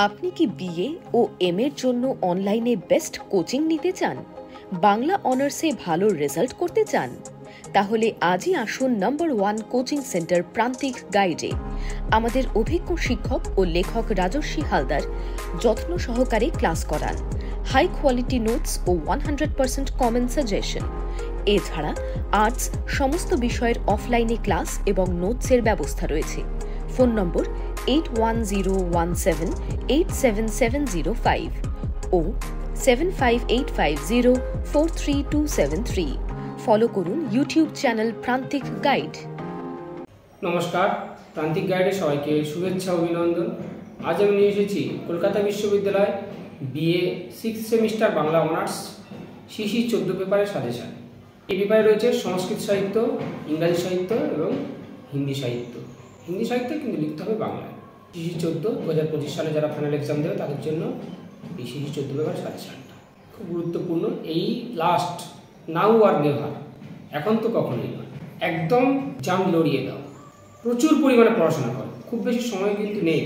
আপনি কি বিএ ও এম এর জন্য অনলাইনে বেস্ট কোচিং নিতে চান? বাংলা অনার্সে ভালো রেজাল্ট করতে চান? তাহলে আজই আসুন নম্বর 1 কোচিং সেন্টার প্রান্তিক গাইডে। আমাদের অভিজ্ঞ শিক্ষক ও লেখক রাজস্বী হালদার যত্ন সহকারে ক্লাস করান। হাই কোয়ালিটি নোটস ও 100% কমন সাজেশন। এছাড়া আর্টস সমস্ত বিষয়ের অফলাইনে ক্লাস এবং নোটসের ব্যবস্থা রয়েছে। ফোন নম্বর 8101787705 ও 7585043273। ফলো করুন ইউটিউব চ্যানেল প্রান্তিক গাইড। নমস্কার, প্রান্তিক গাইডে সবাইকে শুভেচ্ছা অভিনন্দন। আজ আমি নিয়ে এসেছি কলকাতা বিশ্ববিদ্যালয় BA 6th semester Bangla honours CC 14 পেপারের সাজেশন। এই পেপারে রয়েছে সংস্কৃত সাহিত্য, ইংরাজি সাহিত্য এবং হিন্দি সাহিত্য। হিন্দি সাহিত্য কিন্তু লিখতে হবে বাংলায়। সিসি 14 2025 সালে যারা ফাইনাল এক্সাম দেবে তাদের জন্য এই সিসি 14 পেপার সাজেশনটা খুব গুরুত্বপূর্ণ। এই লাস্ট, নাও আর নেভার, এখন তো কখনোই নয়, একদম জাম লড়িয়ে দাও, প্রচুর পরিমাণে পড়াশোনা করো। খুব বেশি সময় কিন্তু নেই।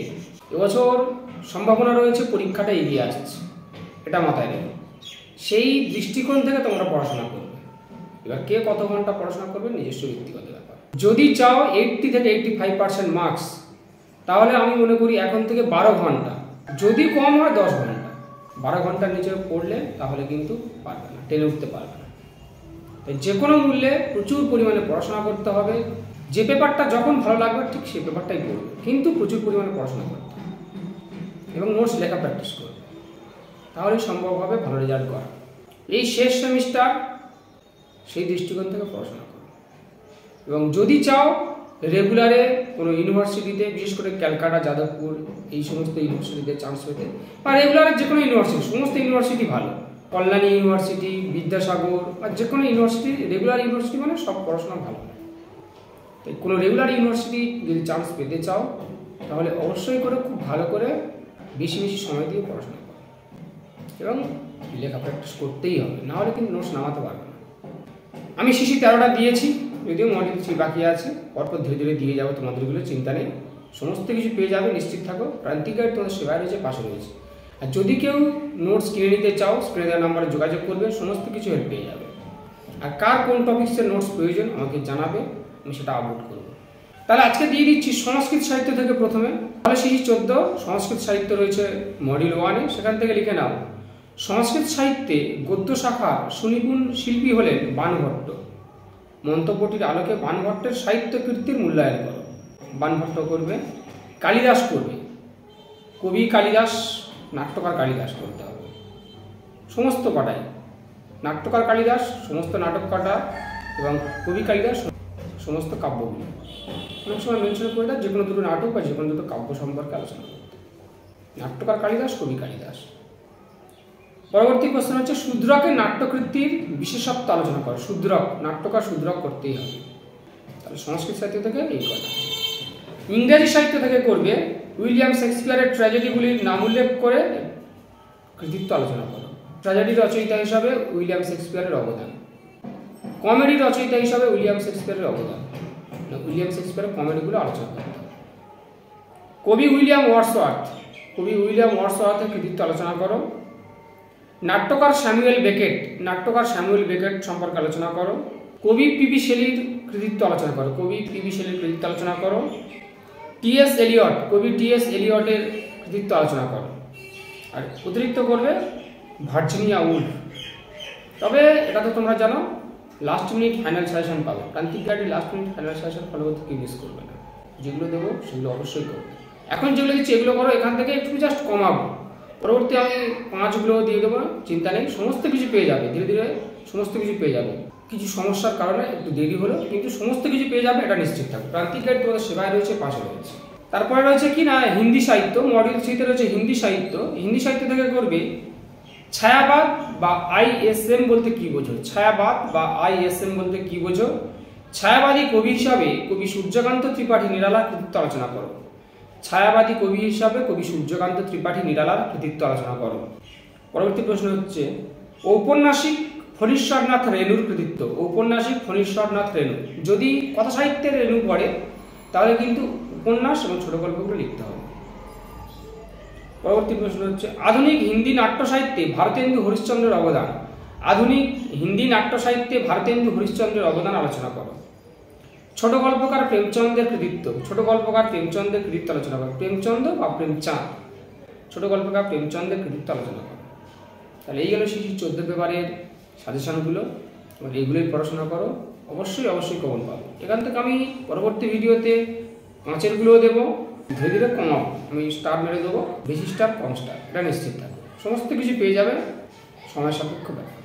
এবছর সম্ভাবনা রয়েছে পরীক্ষাটা এগিয়ে আসছে, এটা মাথায় রেখো। সেই দৃষ্টিকোণ থেকে তোমরা পড়াশোনা করবে। এবার কে কত ঘন্টা পড়াশোনা করবে নিজস্ব ব্যক্তিগত ব্যাপার। যদি চাও 80 থেকে 85% মার্কস, তাহলে আমি মনে করি এখন থেকে 12 ঘন্টা, যদি কম হয় 10 ঘন্টা, 12 ঘন্টার নিচে পড়লে তাহলে কিন্তু পারবে না, টেনে উঠতে পারবে না। তাই যে কোনো মূল্যে প্রচুর পরিমাণে পড়াশোনা করতে হবে। যে পেপারটা যখন ভালো লাগবে ঠিক সেই পেপারটাই পড়বে, কিন্তু প্রচুর পরিমাণে পড়াশোনা করতে হবে এবং নোটস লেখা প্র্যাকটিস করবে, তাহলে সম্ভব হবে ভালো রেজাল্ট করা। এই শেষ সেমিস্টার, সেই দৃষ্টিকোণ থেকে পড়াশোনা করো। এবং যদি চাও রেগুলারে কোনো ইউনিভার্সিটিতে, বিশেষ করে ক্যালকাটা, যাদবপুর, এই সমস্ত ইউনিভার্সিটিতে চান্স পেতে, বা রেগুলারের যে কোনো ইউনিভার্সিটি, সমস্ত ইউনিভার্সিটি ভালো, কল্যাণী ইউনিভার্সিটি, বিদ্যাসাগর, বা যে কোনো ইউনিভার্সিটি, রেগুলার ইউনিভার্সিটি মানে সব পড়াশোনা ভালো। তাই কোনো রেগুলার ইউনিভার্সিটি যদি চান্স পেতে চাও, তাহলে অবশ্যই করে খুব ভালো করে বেশি বেশি সময় দিয়ে পড়াশোনা করো এবং লেখা প্র্যাকটিস করতেই হবে, নাহলে কিন্তু নোটস নামাতে পারবে না। আমি সিসি 13টা দিয়েছি, যদিও মডেল 3 বাকি আছে, পরপর ধীরে ধীরে দিয়ে যাবো, তোমাদেরগুলো চিন্তা নেই, সমস্ত কিছু পেয়ে যাবে, নিশ্চিত থাকো। প্রান্তিক গাইড তোমাদের সেবায় রয়েছে, পাশে রয়েছে। আর যদি কেউ নোটস কিনে নিতে চাও, স্ক্রিনে দেওয়া নাম্বারে যোগাযোগ করবে, সমস্ত কিছু হেল্প পেয়ে যাবে। আর কার কোন টপিক্সের নোটস প্রয়োজন আমাকে জানাবে, আমি সেটা আপলোড করবো। তাহলে আজকে দিয়ে দিচ্ছি সংস্কৃত সাহিত্য থেকে প্রথমে। তাহলে সিসি 14 সংস্কৃত সাহিত্য রয়েছে মডিউল 1-এ, সেখান থেকে লিখে নাও। সংস্কৃত সাহিত্যে গদ্য শাখার সুনিপুণ শিল্পী হলেন বাণভট্ট। মন্তব্যটির আলোকে বাণভট্টের সাহিত্য কীর্তির মূল্যায়ন করো। বাণভট্ট করবে, কালিদাস করবে, কবি কালিদাস, নাট্যকার কালিদাস করতে হবে। সমস্ত কটাই, নাট্যকার কালিদাস, সমস্ত নাটক কটা, এবং কবি কালিদাস, সমস্ত কাব্যগুলি। অনেক সময় মেনশন করে দেয় যে কোনো দুটো নাটক বা যে কোনো দুটো কাব্য সম্পর্কে আলোচনা করতে। নাট্যকার কালিদাস, কবি কালিদাস। পরবর্তী প্রশ্ন হচ্ছে শূদ্রকের নাট্যকৃতির বিশেষত্ব আলোচনা করে। শূদ্রক, নাট্যকার শূদ্রক করতেই হবে। তাহলে সংস্কৃত সাহিত্য থেকে এই কথা। ইংরেজি সাহিত্য থেকে করবে উইলিয়াম শেক্সপিয়ারের ট্র্যাজেডিগুলির নাম উল্লেখ করে কৃতিত্ব আলোচনা করো। ট্র্যাজেডি রচয়িতা হিসাবে উইলিয়াম শেক্সপিয়ারের অবদান, কমেডি রচয়িতা হিসাবে উইলিয়াম শেক্সপিয়ারের অবদান, উইলিয়াম শেক্সপিয়ারের কমেডিগুলো আলোচনা করতে হবে। কবি উইলিয়াম ওয়ার্ডসওয়ার্থ, কবি উইলিয়াম ওয়ার্ডসওয়ার্থের কৃতিত্ব আলোচনা করো। নাট্যকার স্যামুয়েল বেকেট, নাট্যকার স্যামুয়েল বেকেট সম্পর্কে আলোচনা করো। কবি পিবি শেলির কৃতিত্ব আলোচনা করো, কবি পিবি শেলির কৃতিত্ব আলোচনা করো। টি.এস. এলিয়ট, কবি টি.এস. এলিয়টের কৃতিত্ব আলোচনা করো। আর অতিরিক্ত করবে ভার্জিনিয়া উলফ। তবে এটা তো তোমরা জানো, লাস্ট মিনিট ফাইনাল সাজেশন পাবে। প্রান্তিক গাইডের last minute final suggestion follow করতে কি মিস করবে না। যেগুলো দেবো সেগুলো অবশ্যই করবে। এখন যেগুলো দিচ্ছি এগুলো করো, এখান থেকে একটু জাস্ট কমাবো। পরবর্তী আমি 5গুলো দিয়ে দেবো, চিন্তা নেই, সমস্ত কিছু পেয়ে যাবে, ধীরে ধীরে সমস্ত কিছু পেয়ে যাবে। কিছু সমস্যার কারণে একটু দেরি হলো, কিন্তু সমস্ত কিছু পেয়ে যাবে, এটা নিশ্চিত থাকবে। প্রান্তিক গাইড তোমাদের সেবায় রয়েছে, পাশে রয়েছে। তারপরে রয়েছে কি না হিন্দি সাহিত্য, মডিউল 3-তে রয়েছে হিন্দি সাহিত্য। হিন্দি সাহিত্য থেকে করবে ছায়াবাদ বা আইএসএম বলতে কি বোঝো। ছায়াবাদ বা আইএসএম বলতে কি বোঝো। ছায়াবাদী কবি হিসাবে কবি সূর্যকান্ত ত্রিপাঠী নিরালার কৃতিত্ব আলোচনা করো। ছায়াবাদী কবি হিসাবে কবি সূর্যকান্ত ত্রিপাঠী নিরালার কৃতিত্ব আলোচনা করো। পরবর্তী প্রশ্ন হচ্ছে ঔপন্যাসিক ফণীশ্বরনাথ রেণুর কৃতিত্ব। ঔপন্যাসিক ফণীশ্বরনাথ রেণু, যদি কথা সাহিত্যের রেণু পড়ে তাহলে কিন্তু উপন্যাস এবং ছোট গল্পগুলো লিখতে হবে। পরবর্তী প্রশ্ন হচ্ছে আধুনিক হিন্দি নাট্য সাহিত্যে ভারতেন্দু হরিশ্চন্দ্রের অবদান। আধুনিক হিন্দি নাট্য সাহিত্যে ভারতেন্দু হরিশ্চন্দ্রের অবদান আলোচনা করো। ছোট গল্পকার প্রেমচন্দ্রের কৃতিত্ব। ছোট গল্পকার প্রেমচন্দ্রের কৃতিত্ব আলোচনা করো। প্রেমচন্দ্র বা প্রেমচাঁদ, ছোট গল্পকার প্রেমচন্দ্রের কৃতিত্ব আলোচনা করো। তাহলে এই গেল শিশির 14 পেপারের সাজেশনগুলো, এবং এইগুলোই পড়াশোনা করো, অবশ্যই কমন পাবো। এখান থেকে আমি পরবর্তী ভিডিওতে 5-এরগুলোও দেবো, ধীরে ধীরে কমাবো। আমি স্টার মেরে দেবো, বেশি স্টার কম স্টার, এটা নিশ্চিত থাকবে। সমস্ত কিছু পেয়ে যাবে, সময় সাপেক্ষ ব্যাপার।